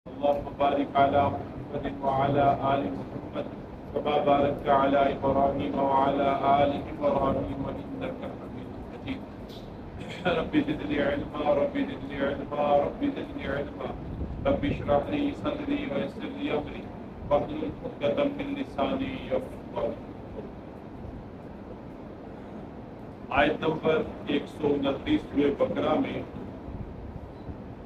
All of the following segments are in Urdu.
اللهم بارك على محمد وعلى آل محمد كما باركت على إبراهيم وعلى آل إبراهيم إنك حميد مجيد. رب زدني علما رب زدني علما رب زدني علما رب اشرح لي صدري ويسر لي أمري واحلل عقدة من لساني يفقهوا قولي. آیت نمبر 129 سورہ بقرہ میں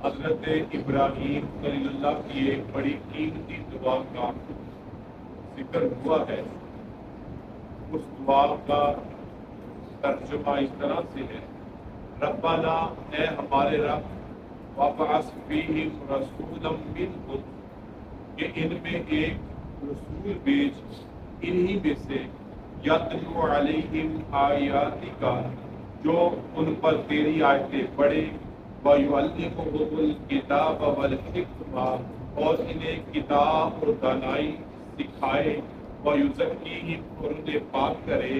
حضرت ابراہیم خلیل اللہ کی ایک بڑی قیمتی دعا کا ذکر ہوا ہے. اس دعا کا ترجمہ اس طرح سے ہے: ربنا، اے ہمارے رب، وابعث فیہم رسولا منہم، کہ ان میں ایک رسول بھیج انہی میں سے، یتلو علیہم آیاتک، جو ان پر تیری آیتیں پڑھے، وَيُعَلِّمُهُمُ الْكِتَابَ وَالْحِکْمَةَ، اور انہیں کتاب اور دانائی سکھائے، وَيُزَکِّیہم، اور انہیں پاک کرے،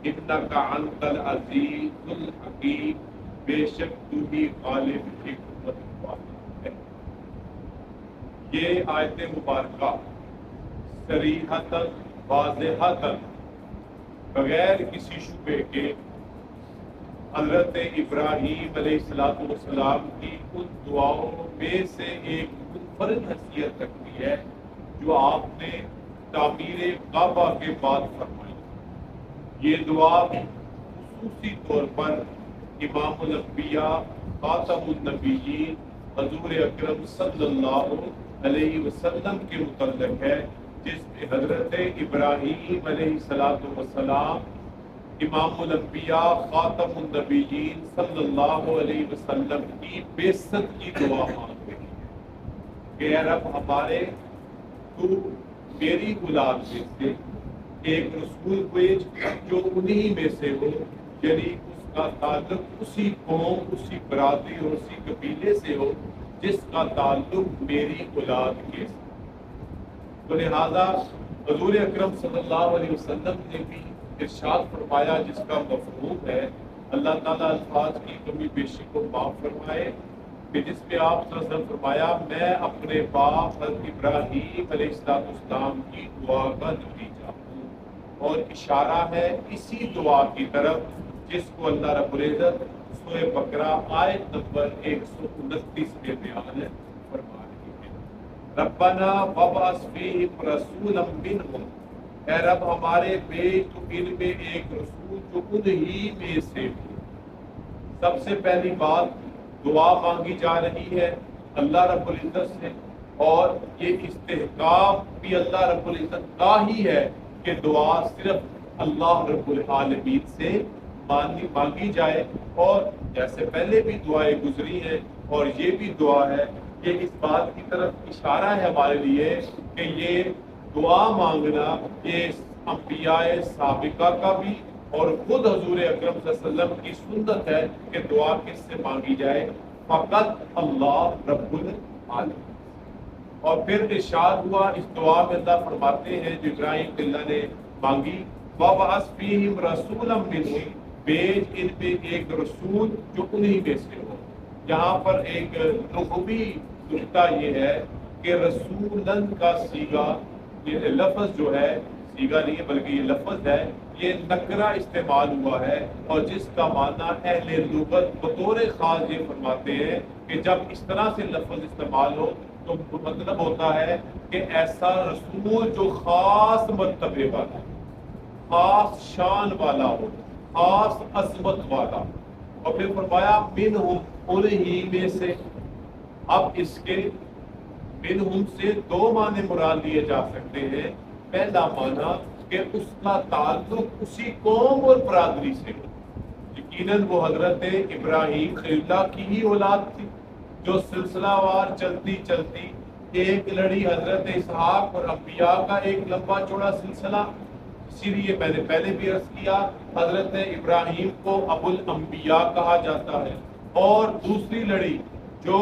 اِنَّکَ أَنْتَ الْعَزِیزُ الْحَکیم، بے شک تو ہی غالب حکمت والا ہے. یہ آیت مبارکہ صریحتاً واضحتاً بغیر کسی شبے کے حضرت ابراہیم علیہ السلام کی ان دعاؤں میں سے ایک منفرد حیثیت رکھتی ہے جو آپ نے تعمیر کعبہ کے بعد فرمائی. یہ دعا خصوصی طور پر امام الانبیاء خاتم النبیین حضور اکرم صلی اللہ علیہ وسلم کے متعلق ہے، جس میں حضرت ابراہیم علیہ السلام امام الانبیاء خاتم النبیین صلی اللہ علیہ وسلم کی بعثت کی دعا مانگ رہی ہے کہ اے رب ہمارے، تو میری اولاد میں سے ایک رسول بھیج جو انہی میں سے ہو، یعنی اس کا تعلق اسی قوم، اسی برادری اور اسی قبیلے سے ہو جس کا تعلق میری اولاد کے ساتھ. تو لہذا حضور اکرم صلی اللہ علیہ وسلم نے بھی ارشاد فرمایا، جس کا مفہوم ہے اللہ تعالیٰ الفاظ کی کمی بیشی کو معاف فرمائے، کہ جس میں آپ صلی اللہ علیہ وسلم فرمایا میں اپنے باپ حضرت ابراہیم علیہ السلام کی دعا کا نتیجہ ہوں، اور اشارہ ہے اسی دعا کی طرف جس کو اللہ رب العزت سورہ بقرہ آیت نمبر 129 میں بیان فرما رہی ہے. ربنا وابعث فیہم رسولا منہم، اے رب ہمارے بھیج تو ان میں ایک رسول جو انہی میں سے ہو. سب سے پہلی بات دعا مانگی جا رہی ہے اللہ رب العزت سے، اور یہ استحقاق بھی اللہ رب العزت کا ہی ہے کہ دعا صرف اللہ رب العالمین سے مانگی جائے. اور جیسے پہلے بھی دعائیں گزری ہیں اور یہ بھی دعا ہے، یہ اس بات کی طرف اشارہ ہے ہمارے لیے کہ یہ دعا مانگنا یہ انبیاء سابقہ کا بھی اور خود حضور اکرم صلی اللہ علیہ وسلم کی سنت ہے کہ دعا کس سے مانگی جائے؟ فقط اللہ رب العالمین. اور پھر ارشاد ہوا اس دعا میں اللہ فرماتے ہیں جو ابراہیم اللہ نے مانگی، وَابْعَثْ فِيهِمْ رَسُولًا مِّنْهُمْ، بھیج ان میں ایک رسول جو انہی میں سے ہو. یہاں پر ایک لغوی نکتہ یہ ہے کہ رسولن کا صیغہ، یہ لفظ جو ہے صیغہ نہیں ہے بلکہ یہ لفظ ہے، یہ نکرہ استعمال ہوا ہے، اور جس کا معنی اہل لغت بطور خاص یہ فرماتے ہیں کہ جب اس طرح سے لفظ استعمال ہو تو مطلب ہوتا ہے کہ ایسا رسول جو خاص مرتبے والا، خاص شان والا ہو، خاص عظمت والا. اور پھر فرمایا منہم، انہی میں سے. اب اس کے منہم سے دو معنی مراد لیے جا سکتے ہیں. پہلا معنی کہ اس کا تعلق اسی قوم اور برادری سے ہو. یقیناً وہ حضرت ابراہیم خلیل اللہ کی ہی اولاد تھی جو سلسلہ وار چلتی چلتی ایک لڑی حضرت اسحاق اور انبیاء کا ایک لمبا چوڑا سلسلہ. اسی لیے میں نے پہلے بھی عرض کیا حضرت ابراہیم کو ابو الانبیاء کہا جاتا ہے. اور دوسری لڑی جو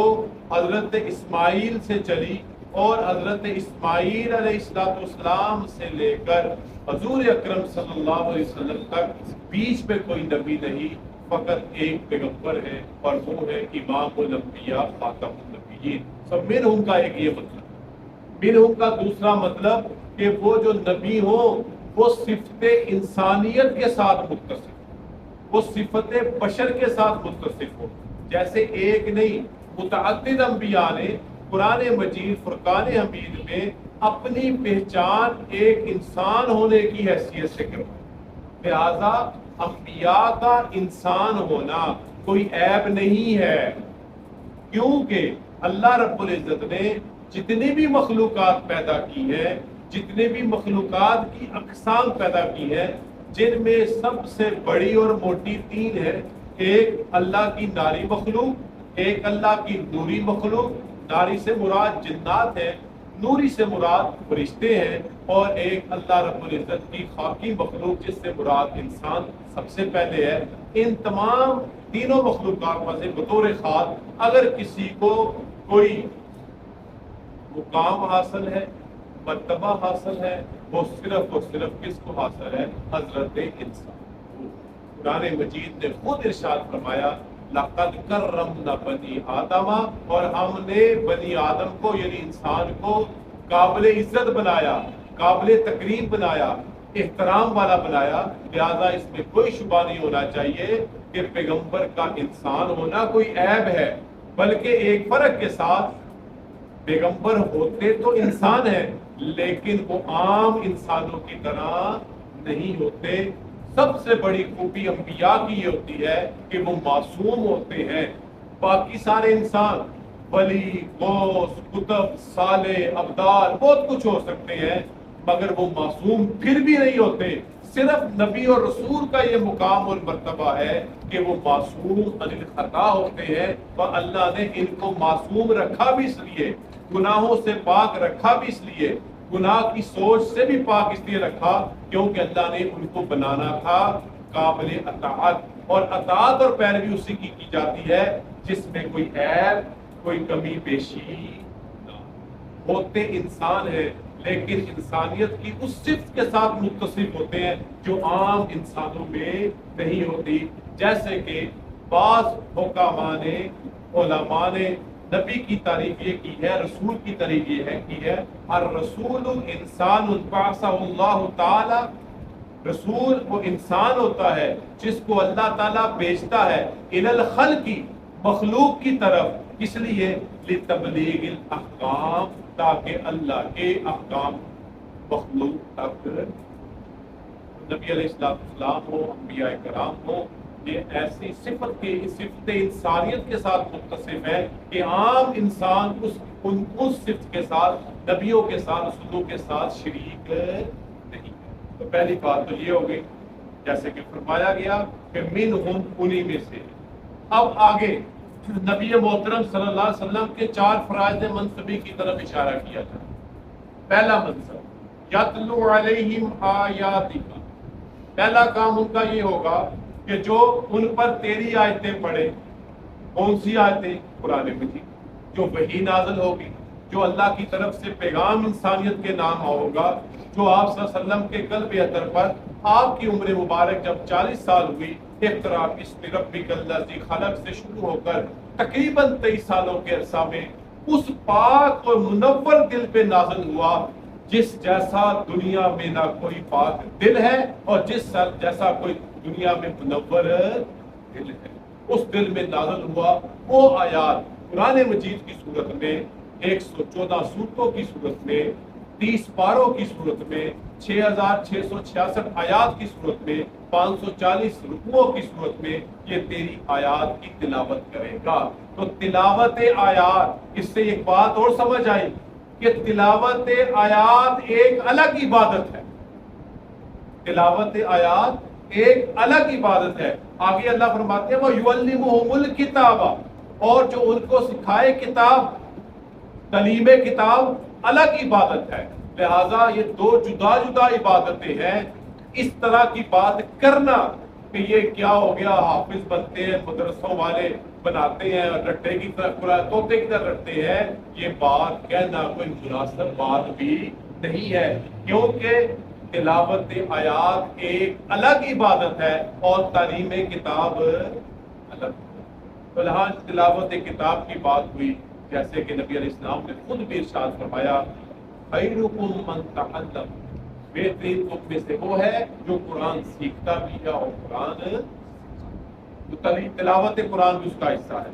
حضرت اسماعیل سے چلی اور حضرت اسماعیل علیہ السلام سے لے کر حضور اکرم صلی اللہ علیہ وسلم تک بیچ میں کوئی نبی نہیں، فقط ایک پیغمبر ہے اور وہ ہے امام الانبیاء خاتم النبیین. سب منہم کا ایک یہ مطلب. منہم کا دوسرا مطلب کہ وہ جو نبی ہوں وہ صفت انسانیت کے ساتھ متصف، وہ صفت بشر کے ساتھ متصف ہو، جیسے ایک نہیں متعدد انبیاء نے قرآن مجید فرقان حمید میں اپنی پہچان ایک انسان ہونے کی حیثیت سے کروائی۔ لہذا انبیاء کا انسان ہونا کوئی عیب نہیں ہے، کیونکہ اللہ رب العزت نے جتنی بھی مخلوقات پیدا کی ہیں، جتنے بھی مخلوقات کی اقسام پیدا کی ہیں، جن میں سب سے بڑی اور موٹی تین ہے، ایک اللہ کی ناری مخلوق، ایک اللہ کی نوری مخلوق، ناری سے مراد جنات ہیں، نوری سے مراد فرشتے ہیں، اور ایک اللہ رب العزت کی خاکی مخلوق جس سے مراد انسان سب سے پہلے ہے۔ ان تمام تینوں مخلوقات میں سے بطور خاص اگر کسی کو کوئی مقام حاصل ہے، مرتبہ حاصل ہے، وہ صرف اور صرف کس کو حاصل ہے؟ حضرت انسان۔ قرآن مجید نے خود ارشاد فرمایا لقد کرمنا بنی آدم، اور ہم نے بنی آدم کو یعنی انسان کو قابل عزت بنایا، قابل تکریم بنایا، احترام والا بنایا۔ لہذا اس میں کوئی شبہ نہیں ہونا چاہیے کہ پیغمبر کا انسان ہونا کوئی عیب ہے، بلکہ ایک فرق کے ساتھ پیغمبر ہوتے تو انسان ہیں لیکن وہ عام انسانوں کی طرح نہیں ہوتے۔ سب سے بڑی خوبی انبیاء کی یہ ہوتی ہے کہ وہ معصوم ہوتے ہیں۔ باقی سارے انسان ولی، غوث، قطب، صالح، ابدال بہت کچھ ہو سکتے ہیں، مگر وہ معصوم پھر بھی نہیں ہوتے۔ صرف نبی اور رسول کا یہ مقام اور مرتبہ ہے کہ وہ معصوم عن الخطا ہوتے ہیں، اور اللہ نے ان کو معصوم رکھا بھی اس لیے، گناہوں سے پاک رکھا بھی اس لیے، گناہ کی سوچ سے بھی پاک اس لیے رکھا کیونکہ اللہ نے ان کو بنانا تھا قابل اطاعت، اور اطاعت اور پیروی اسی کی جاتی ہے جس میں کوئی عیب، کوئی کمی بیشی نہ ہو۔ ہوتے انسان ہیں لیکن انسانیت کی اس صفت کے ساتھ متصف ہوتے ہیں جو عام انسانوں میں نہیں ہوتی، جیسے کہ بعض حکاماء نے، علماء نے نبی کی تعریف یہ کی ہے، رسول کی تعریف یہ ہے کی ہے الرسول انسان بعثہ اللہ تعالی، رسول وہ انسان ہوتا ہے جس کو اللہ تعالیٰ بھیجتا ہے الی الخلق، مخلوق کی طرف، اس لیے لتبلیغ الاحکام، تاکہ اللہ کے احکام مخلوق تک۔ نبی علیہ السلام ہو، انبیاء کرام ہو، یہ ایسی صفت کی صفت انسانیت کے ساتھ متصف ہے کہ عام انسان اس صفت کے ساتھ، نبیوں کے ساتھ، رسولوں کے ساتھ شریک نہیں۔ تو پہلی بات تو یہ ہو گئی، جیسے کہ فرمایا گیا کہ منہم، انہی میں سے۔ اب آگے نبی محترم صلی اللہ علیہ وسلم کے 4 فرائض منصبی کی طرف اشارہ کیا تھا۔ پہلا منصب یتلو علیہم آیاتک، پہلا کام ان کا یہ ہوگا کہ جو ان پر تیری آیتیں پڑھے۔ کون سی آیتیں؟ قرآن مجید، جو وحی نازل ہوگی، جو اللہ کی طرف سے پیغام انسانیت کے نام ہوگا، جو آپ صلی اللہ علیہ وسلم کے قلب اطہر پر، آپ کی عمر مبارک جب 40 سال ہوئی، اقرأ باسم ربک الذی خلق سے شروع ہو کر تقریباً 23 سالوں کے عرصہ میں اس پاک اور منور دل پہ نازل ہوا جس جیسا دنیا میں نہ کوئی پاک دل ہے اور جس جیسا کوئی دنیا میں منور دل ہے۔ اس دل میں نازل ہوا وہ آیات قرآن مجید کی صورت میں 114 سورتوں کی صورت میں، 30 پاروں کی صورت میں، 6666 آیات کی صورت میں، 540 رکوعوں کی صورت میں یہ تیری آیات کی تلاوت کرے گا۔ تو تلاوت آیات، اس سے ایک بات اور سمجھ آئی کہ تلاوت آیات ایک الگ عبادت ہے۔ تلاوت آیات ایک الگ عبادت ہے۔ آگے اللہ فرماتے ہیں وَيُعَلِّمُهُمُ الْكِتَابَ، اور جو ان کو سکھائے کتاب، تعلیم کتاب الگ عبادت ہے۔ لہذا یہ 2 جدا جدا عبادتیں ہیں۔ اس طرح کی بات کرنا کہ یہ کیا ہو گیا، حافظ بنتے ہیں، مدرسوں والے بناتے ہیں اور رٹے کی طرح طوطے کی طرح رٹتے ہیں، یہ بات کہنا کوئی مناسب بات بھی نہیں ہے، کیونکہ تلاوت آیات ایک الگ عبادت ہے اور تعلیم کتاب الگ۔ تو لہٰذا تلاوت کتاب کی بات ہوئی، جیسے کہ نبی علیہ السلام نے خود بھی ارشاد فرمایا خیرکم من تعلم، بہترین تم میں سے وہ ہے جو قرآن سیکھتا بھی ہے اور قرآن تلاوت قرآن بھی اس کا حصہ ہے۔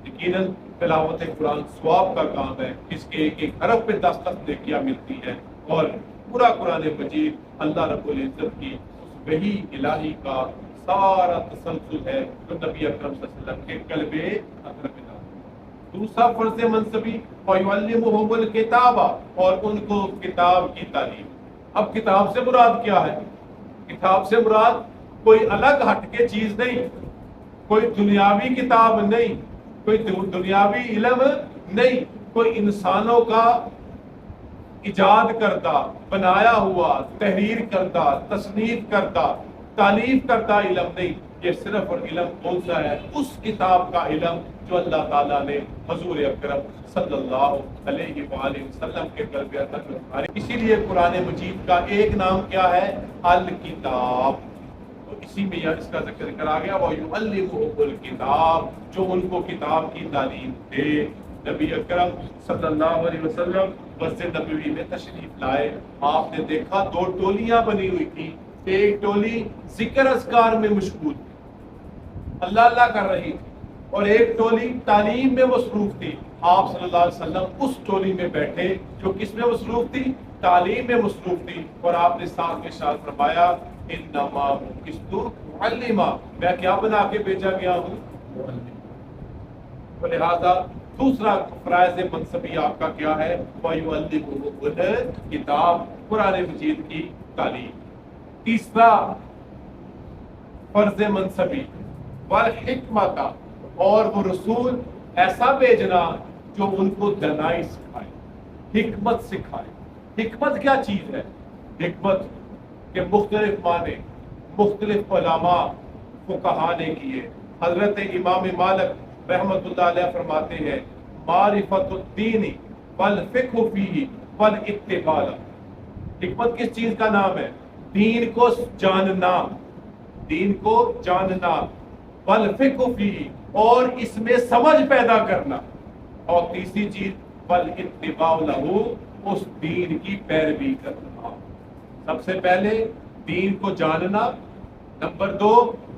یقیناً تلاوت قرآن ثواب کا کام ہے، اس کے ایک ایک حرف پہ 10 نیکیاں ملتی ہیں، اور پورا قرآن مجید اللہ رب العزت کی اس وحی الہی کا سارا تسلسل ہے جو نبی اکرم صلی اللہ علیہ وسلم کے قلب اطہر میں نازل۔ دوسرا فرض منصبی وَيُعَلِّمُهُمُ الْكِتَابَ، اور ان کو کتاب کی تعلیم۔ اب کتاب سے مراد کیا ہے؟ کتاب سے مراد کوئی الگ ہٹ کے چیز نہیں، کوئی دنیاوی کتاب نہیں، کوئی دنیاوی علم نہیں، کوئی انسانوں کا ایجاد کردہ، بنایا ہوا، تحریر کردہ، تصنیف کردہ، تالیف کردہ علم نہیں۔ یہ صرف اور علم کون سا ہے؟ اس کتاب کا علم جو اللہ تعالیٰ نے حضور اکرم صلی اللہ علیہ وآلہ وسلم کے قلب اطہر میں اتاری۔ اسی لیے قرآن مجید کا ایک نام کیا ہے؟ الکتاب۔ تو اسی میں اس کا ذکر کرا گیا وَيُعَلِّمُهُمُ الْكِتَابَ، جو ان کو کتاب کی تعلیم دے۔ نبی اکرم صلی اللہ علیہ وسلم مسجد نبوی میں تشریف لائے، آپ نے دیکھا 2 ٹولیاں بنی ہوئی تھی، ایک ٹولی ذکر اذکار میں مشغول تھی، اللہ اللہ کر رہی تھی، اور ایک ٹولی تعلیم میں مصروف تھی۔ آپ صلی اللہ علیہ وسلم اس ٹولی میں بیٹھے جو کس میں مصروف تھی؟ تعلیم میں مصروف تھی، اور آپ نے ساتھ میں ارشاد فرمایا انما بعثت معلما، میں کیا بنا کے بھیجا گیا ہوں؟ معلم۔ لہذا دوسرا فرائض منصبی آپ کا کیا ہے؟ وَيُعَلِّمُهُمُ الْكِتَابَ، قرآن مجید کی تعلیم۔ تیسرا فرض منصبی والحکمت، اور وہ رسول ایسا بھیجنا جو ان کو دانائی سکھائے، حکمت سکھائے۔ حکمت کیا چیز ہے؟ حکمت کے مختلف معنی مختلف علماء فقہا نے کیے۔ حضرت امام مالک رحمۃ اللہ علیہ فرماتے ہیں معرفت الدین والفقہ فیہ والاتباع۔ حکمت کس چیز کا نام ہے؟ دین کو جاننا، دین کو جاننا، والفقہ فیہ، اور اس میں سمجھ پیدا کرنا، اور تیسری چیز والاتباع لہ، اس دین کی پیروی کرنا۔ سب سے پہلے دین کو جاننا، نمبر 2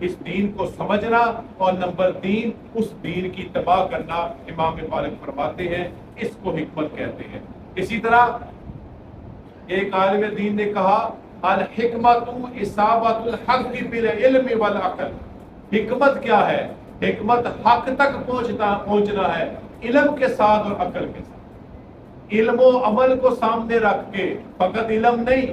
اس دین کو سمجھنا، اور نمبر 3 اس دین کی اتباع کرنا۔ امام مالک فرماتے ہیں اس کو حکمت کہتے ہیں۔ اسی طرح ایک عالم دین نے کہا الحکمت اصابت الحق بالعلم والعقل۔ حکمت کیا ہے؟ حکمت حق تک پہنچنا ہے علم کے ساتھ اور عقل کے ساتھ۔ علم و عمل کو سامنے رکھ کے، فقط علم نہیں،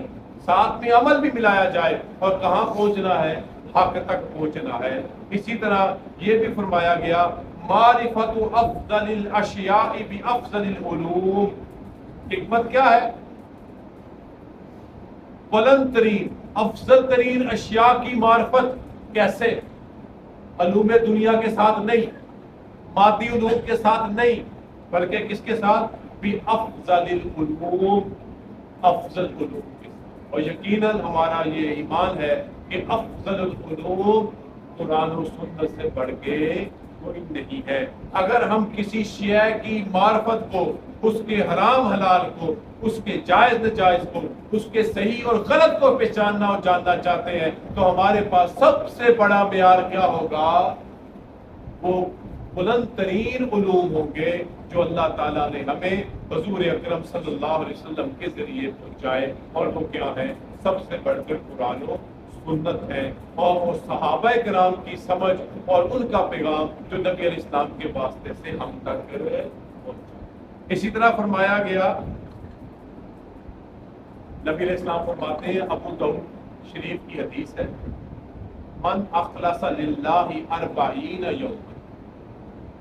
ساتھ میں عمل بھی ملایا جائے، اور کہاں پہنچنا ہے؟ حق تک پہنچنا ہے۔ اسی طرح یہ بھی فرمایا گیا معرفت افضل الاشیاء بافضل العلوم۔ حکمت کیا ہے؟ بلند ترین، افضل ترین اشیاء کی معرفت۔ کیسے؟ علوم دنیا کے ساتھ نہیں، مادی علوم کے ساتھ نہیں، بلکہ کس کے ساتھ؟ بافضل العلوم، افضل علوم کے ساتھ۔ اور یقیناً ہمارا یہ ایمان ہے کہ افضل العلوم قرآن و سنت سے بڑھ کے کوئی نہیں ہے۔ اگر ہم کسی شیء کی معرفت کو، اس کے حرام حلال کو، اس کے جائز نجائز کو، اس کے صحیح اور غلط کو پہچاننا اور جاننا چاہتے ہیں، تو ہمارے پاس سب سے بڑا معیار کیا ہوگا؟ وہ بلند ترین علوم ہوں گے جو اللہ تعالیٰ نے ہمیں حضور اکرم صلی اللہ علیہ وسلم کے ذریعے پہنچائے، اور وہ کیا ہے؟ سب سے بڑھ کر قرآن و سنت ہے، اور وہ صحابہ کرام کی سمجھ اور ان کا پیغام جو نبی علیہ السلام کے واسطے سے ہم تک پہنچا۔ اسی طرح فرمایا گیا، نبی علیہ السلام فرماتے ہیں، ابو داؤد شریف کی حدیث ہے، من اخلص للہ 40 یوم،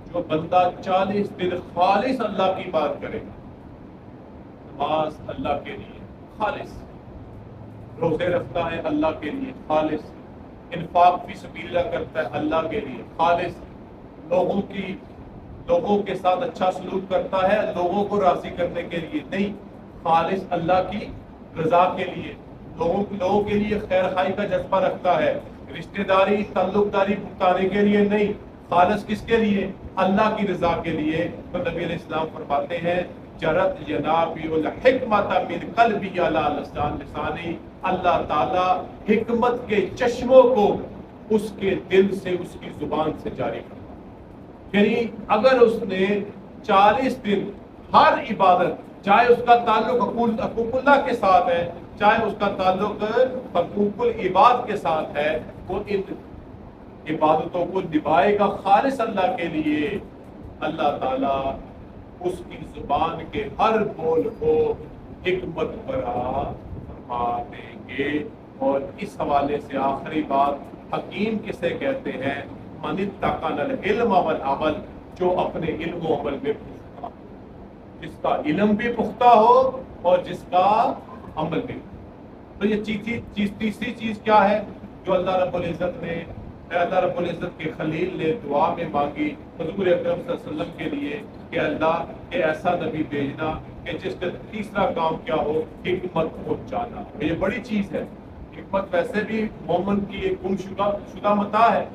جو بندہ 40 دن خالص اللہ کی بات کرے گا، نماز اللہ کے لیے خالص، روزے رکھتا ہے اللہ کے لیے خالص، انفاق فی سبیل اللہ کرتا ہے اللہ کے لیے خالص، لوگوں کے ساتھ اچھا سلوک کرتا ہے لوگوں کو راضی کرنے کے لیے نہیں، خالص اللہ کی رضا کے لیے، لوگوں کے لیے خیر خائی کا جذبہ رکھتا ہے، رشتہ داری تعلق داری بھگتانے کے لیے نہیں، خالص کس کے لیے؟ اللہ کی رضا کے لیے۔ تو نبی علیہ السلام فرماتے ہیں جرت ینابیع الحکمت من قلبی علی لسانی، اللہ تعالیٰ حکمت کے چشموں کو اس کے دل سے، اس کی زبان سے جاری کرتا۔ یعنی اگر اس نے 40 دن ہر عبادت، چاہے اس کا تعلق حقوق اللہ کے ساتھ ہے، چاہے اس کا تعلق حقوق العباد کے ساتھ ہے، وہ ان عبادتوں کو نبھائے گا خالص اللہ کے لیے، اللہ تعالیٰ اس کی زبان کے ہر بول کو حکمت بھرا فرما دیں گے۔ اور اس حوالے سے آخری بات، حکیم کسے کہتے ہیں؟ من اتقن العلم والعمل، جو اپنے علم و عمل میں پختہ ہو، جس کا علم بھی پختہ ہو اور جس کا عمل بھی۔ تو یہ تیسری چیز کیا ہے جو اللہ رب العزت نے، اللہ رب العزت کے خلیل نے دعا میں مانگی حضور اکرم صلی اللہ علیہ وسلم کے لیے کہ اللہ کہ ایسا نبی بھیجنا کہ جس کا تیسرا کام کیا ہو؟ حکمت پہنچانا۔ یہ بڑی چیز ہے۔ حکمت ویسے بھی مومن کی ایک گم شدہ متاع ہے،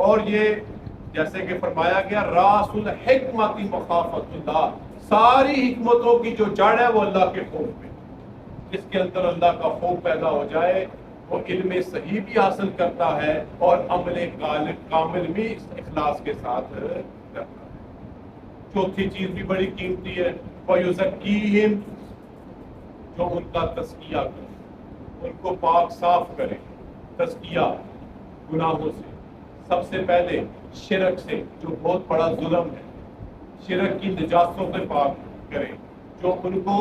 اور یہ جیسے کہ فرمایا گیا راس الحکمت مخافت اللہ، ساری حکمتوں کی جو جڑ ہے وہ اللہ کے خوف میں، جس کے اندر اللہ کا خوف پیدا ہو جائے وہ علم صحیح بھی حاصل کرتا ہے اور عمل کامل بھی اخلاص کے ساتھ کرتا ہے۔ چوتھی چیز بھی بڑی قیمتی ہے، وَيُزَكِّيهِمْ، جو ان کا تزکیہ کرے، ان کو پاک صاف کرے۔ تزکیہ گناہوں سے، سب سے پہلے شرک سے جو بہت بڑا ظلم ہے، شرک کی نجاستوں سے پاک کرے، جو ان کو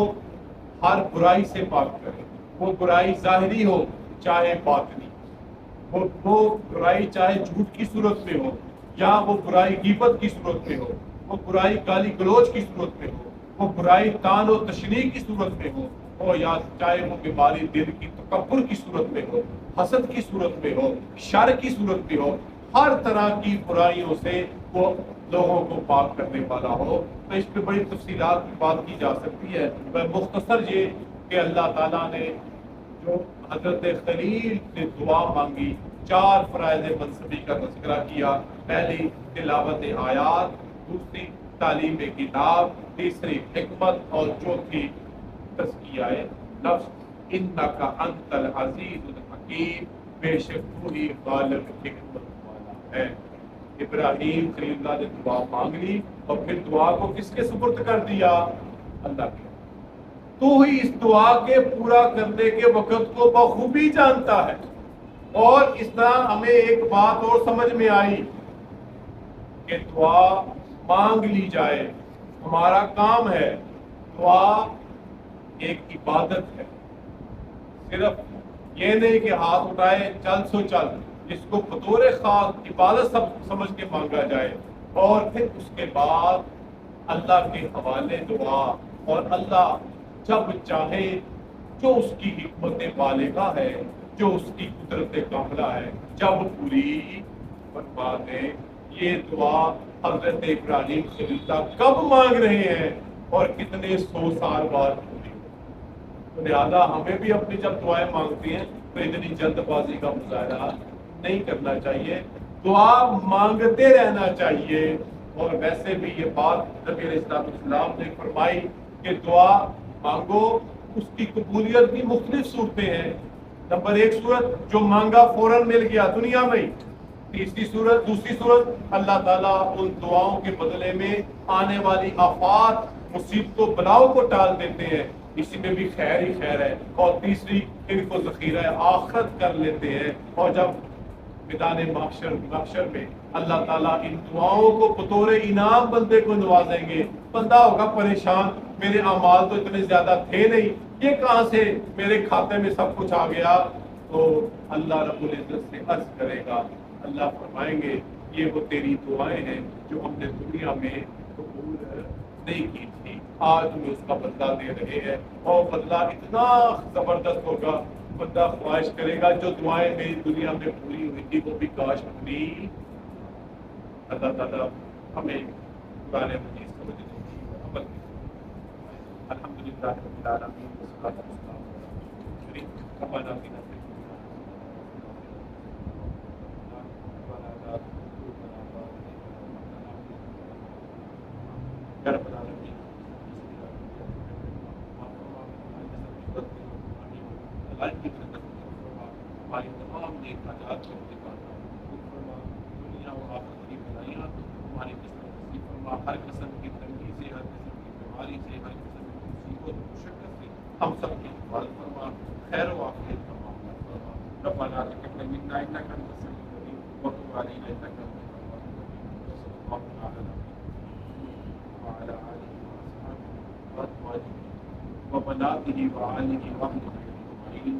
ہر برائی سے پاک کرے، وہ برائی ظاہری ہو چاہے باطنی، وہ برائی چاہے جھوٹ کی صورت میں ہو یا وہ برائی غیبت کی صورت میں ہو، وہ برائی گالی گلوچ کی صورت میں ہو، وہ برائی طعن و تشنیع کی صورت میں ہو یا چاہے وہ بیماری دل کی تکبر کی صورت میں ہو، حسد کی صورت میں ہو، شر کی صورت میں ہو، ہر طرح کی برائیوں سے وہ لوگوں کو پاک کرنے والا ہو۔ تو اس پہ بڑی تفصیلات کی بات کی جا سکتی ہے، مختصر یہ کہ اللہ تعالیٰ نے جو حضرت خلیل نے دعا مانگی، 4 فرائض منصبی کا تذکرہ کیا، پہلی تلاوت آیات، دوسری تعلیم کتاب، تیسری حکمت اور چوتھی تزکیہ نفس۔ انک انت العزیز الحکیم، بے شک تو ہی غالب حکمت والا ہے۔ ابراہیم خلیل اللہ نے دعا مانگ لی اور پھر دعا کو کس کے سپرد کر دیا؟ اللہ کے۔ تو ہی اس دعا کے پورا کرنے کے وقت کو بخوبی جانتا ہے۔ اور اس طرح ہمیں ایک بات اور سمجھ میں آئی کہ دعا مانگ لی جائے، ہمارا کام ہے۔ دعا ایک عبادت ہے، صرف یہ نہیں کہ ہاتھ اٹھائے چل سو چل، جس کو بطور خاص عبادت سمجھ کے مانگا جائے، اور پھر اس کے بعد اللہ کے حوالے دعا، اور اللہ جب چاہے، جو اس کی حکمت بالغہ ہے، جو اس کی قدرت کاملہ ہے، جب پوری فرما دے۔ یہ دعا حضرت ابراہیم خلیل اللہ کب مانگ رہے ہیں اور کتنے 100 سال بعد پوری ہو۔ لہٰذا ہمیں بھی اپنی جب دعائیں مانگتی ہیں تو اتنی جلد بازی کا مظاہرہ نہیں کرنا چاہیے، دعا مانگتے رہنا چاہیے۔ اور ویسے بھی یہ بات نبی علیہ السلام نے فرمائی کہ دعا مانگو، اس کی قبولیت بھی مختلف صورتیں ہیں۔ نمبر 1 صورت جو مانگا فوراً مل گیا دنیا میں، دوسری صورت اللہ تعالیٰ ان دعاؤں کے بدلے میں آنے والی آفات، مصیبتوں، بلاؤں کو ٹال دیتے ہیں، اسی میں بھی خیر ہی خیر ہے، اور تیسری ان کو ذخیرہ آخرت کر لیتے ہیں۔ اور جب میدان محشر میں اللہ تعالیٰ ان دعاؤں کو بطور انعام بندے کو نوازیں گے، بندہ ہوگا پریشان، میرے اعمال تو اتنے زیادہ تھے نہیں، یہ کہاں سے میرے کھاتے میں سب کچھ آ گیا؟ تو اللہ رب العزت سے عرض کرے گا، اللہ فرمائیں گے یہ وہ تیری دعائیں ہیں جو ہم نے دنیا میں قبول نہیں کی تھی، آج تمہیں اس کا بدلہ دے رہے ہیں۔ اور بدلہ اتنا زبردست ہوگا، بندہ خواہش کرے گا جو دعائیں میری دنیا میں پوری ہوئی تھی وہ بھی کاش پوری۔ اللہ تعالیٰ ہمیں قرآن مجید سمجھنے کی عمل کی۔ الحمدللہ رب العالمین، والصلاۃ والسلام علی ربنا آتنا فی الدنیا حسنۃ بلائی کی خدمت فرما، ہماری تمام نیک حاجات کو نکالنا فرما، دنیا و آخرت کی بلائیاں ہماری قسمت نصیب فرما، ہر قسم کی تنگی سے، ہر قسم کی بیماری سے، ہر قسم کی مصیبت مشقت سے ہم سب کی حفاظت فرما، خیر و عافیت کا معاملہ فرما. ربنا تقبل منا انك انت السميع العليم وتب علينا انك انت التواب الرحيم. وصلى الله تعالى على محمد وعلى اله واصحابه وازواجه وبناته واهله واهل بيته اجمعين.